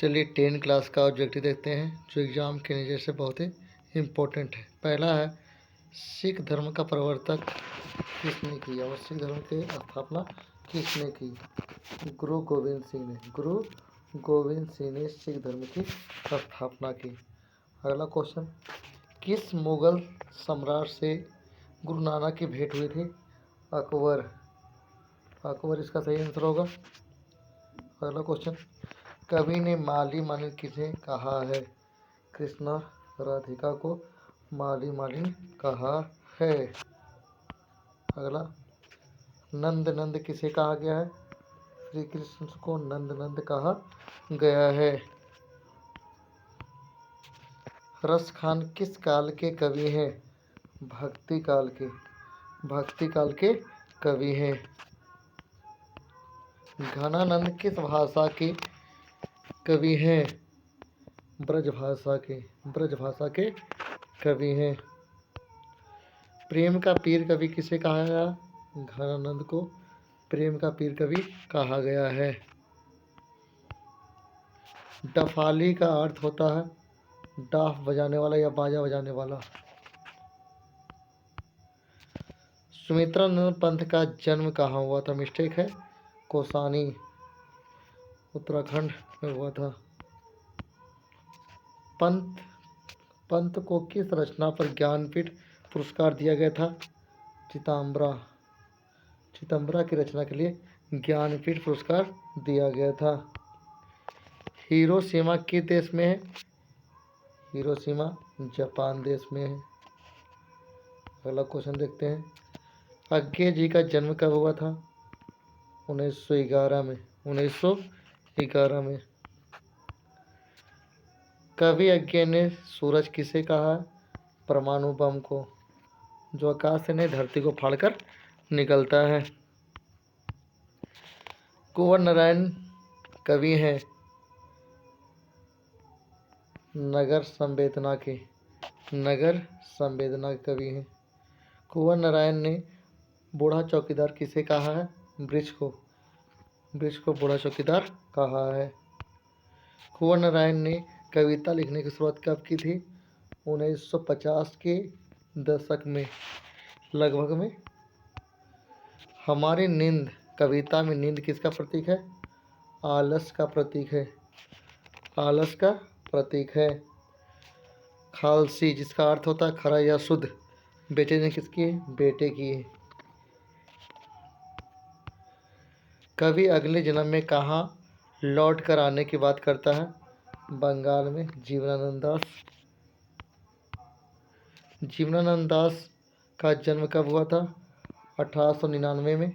चलिए 10 क्लास का ऑब्जेक्टिव देखते हैं जो एग्ज़ाम के नज़र से बहुत ही इम्पोर्टेंट है। पहला है, सिख धर्म का प्रवर्तक किसने किया और सिख धर्म की स्थापना किसने की? गुरु गोविंद सिंह ने। गुरु गोविंद सिंह ने सिख धर्म की स्थापना की। अगला क्वेश्चन, किस मुगल सम्राट से गुरु नानक की भेंट हुई थी? अकबर। अकबर इसका सही आंसर होगा। अगला क्वेश्चन, कवि ने माली मालिन किसे कहा है? कृष्णा राधिका को माली मालिन कहा है। अगला, नंद नंद किसे कहा गया है? श्री कृष्ण को नंद नंद कहा गया है। रस खान किस काल के कवि हैं? भक्ति काल के। भक्ति काल के कवि हैं। घनानंद किस भाषा के कवि हैं? ब्रजभाषा के। ब्रजभाषा के कवि हैं। प्रेम का पीर कवि किसे कहा गया? घनानंद को प्रेम का पीर कवि कहा गया है। डफाली का अर्थ होता है डाफ बजाने वाला या बाजा बजाने वाला। सुमित्रानंद पंथ का जन्म कहाँ हुआ था? मिस्टेक है, कौसानी उत्तराखंड में हुआ था। पंत को किस रचना पर ज्ञानपीठ पुरस्कार दिया गया था? चितंबरा। चितंबरा की रचना के लिए ज्ञानपीठ पुरस्कार दिया गया था। हिरोशिमा किस देश में है? हिरोशिमा जापान देश में है। अगला क्वेश्चन देखते हैं, अज्ञे जी का जन्म कब हुआ था? 1911 में। 1911 में। कवि अज्ञे ने सूरज किसे कहा? परमाणु बम को, जो आकाश से नहीं धरती को फाड़कर निकलता है। कुंवर नारायण कवि हैं नगर संवेदना के। नगर संवेदना के कवि हैं। कुंवर नारायण ने बूढ़ा चौकीदार किसे कहा है? वृक्ष को। वृक्ष को बूढ़ा चौकीदार कहा है। कुंवर नारायण ने कविता लिखने की शुरुआत कब की थी? 1950 के दशक में लगभग में। हमारी नींद कविता में नींद किसका प्रतीक है? आलस का प्रतीक है। आलस का प्रतीक है। खालसी जिसका अर्थ होता है खरा या शुद्ध, बेटे ने किसकी है? बेटे की है। कवि अगले जन्म में कहाँ लौट कर आने की बात करता है? बंगाल में। जीवनानंद दास। जीवनानंद दास का जन्म कब हुआ था? 1899 में,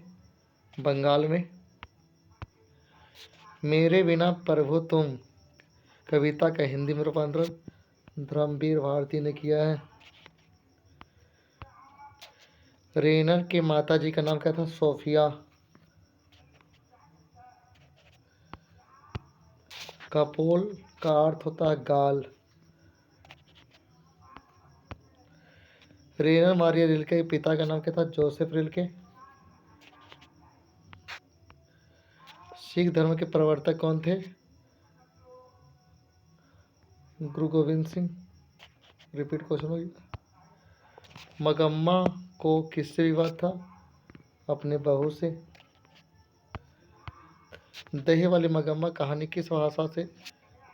बंगाल में। मेरे बिना प्रभु तुम कविता का हिंदी में रूपांतरण धर्मवीर भारती ने किया है। रेनर के माता जी का नाम क्या था? सोफिया। कपोल का अर्थ होता है गाल। रेनर मारिया रिल्के के पिता का नाम क्या था? Joseph Rilke. सिख धर्म के प्रवर्तक कौन थे? गुरु गोविंद सिंह। रिपीट क्वेश्चन होगी। मगम्मा को किससे विवाद था? अपने बहू से। दही वाली मगम्मा कहानी किस भाषा से?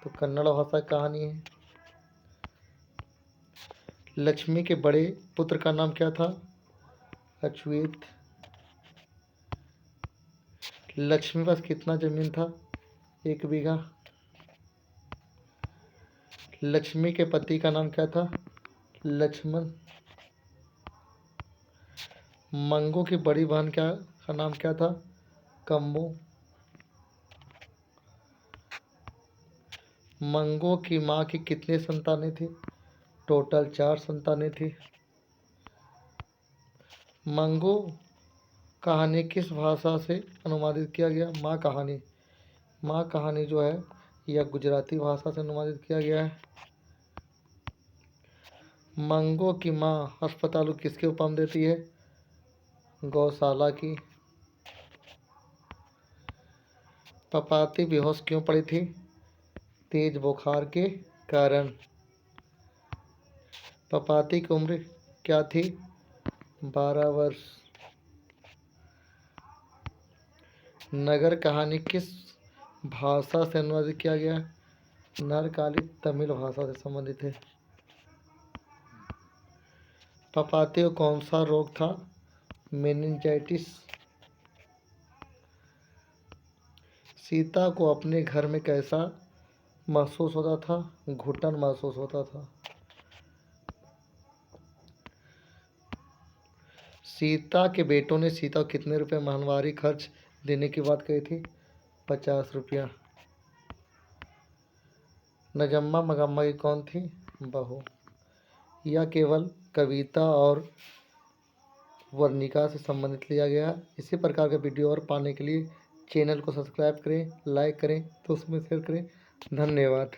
तो कन्नड़ भाषा की कहानी है। लक्ष्मी के बड़े पुत्र का नाम क्या था? अच्युत। लक्ष्मी पास कितना जमीन था? 1 बीघा। लक्ष्मी के पति का नाम क्या था? लक्ष्मण। मंगू की बड़ी बहन का नाम क्या था? कम्बू। मंगू की माँ की कितनी संतानें थी? टोटल 4 संतानें थी। मंगू कहानी किस भाषा से अनुवादित किया गया? माँ कहानी। माँ कहानी जो है यह गुजराती भाषा से अनुवादित किया गया है। मंगू की माँ अस्पताल किसके उपम देती है? गौशाला की। पपाती बेहोश क्यों पड़ी थी? तेज बुखार के कारण। पपाती की उम्र क्या थी? 12 वर्ष। नगर कहानी किस भाषा से अनुवादित किया गया? नरकाली तमिल भाषा से संबंधित है। पपाती को कौन सा रोग था? मेनिंजाइटिस। सीता को अपने घर में कैसा महसूस होता था? घुटन महसूस होता था। सीता के बेटों ने सीता को कितने रुपए माहवारी खर्च देने की बात कही थी? 50 रुपया। नजम्मा मगम्मा की कौन थी? बहू। यह केवल कविता और वर्णिका से संबंधित लिया गया। इसी प्रकार का वीडियो और पाने के लिए चैनल को सब्सक्राइब करें, लाइक करें, दोस्तों में शेयर करें। धन्यवाद।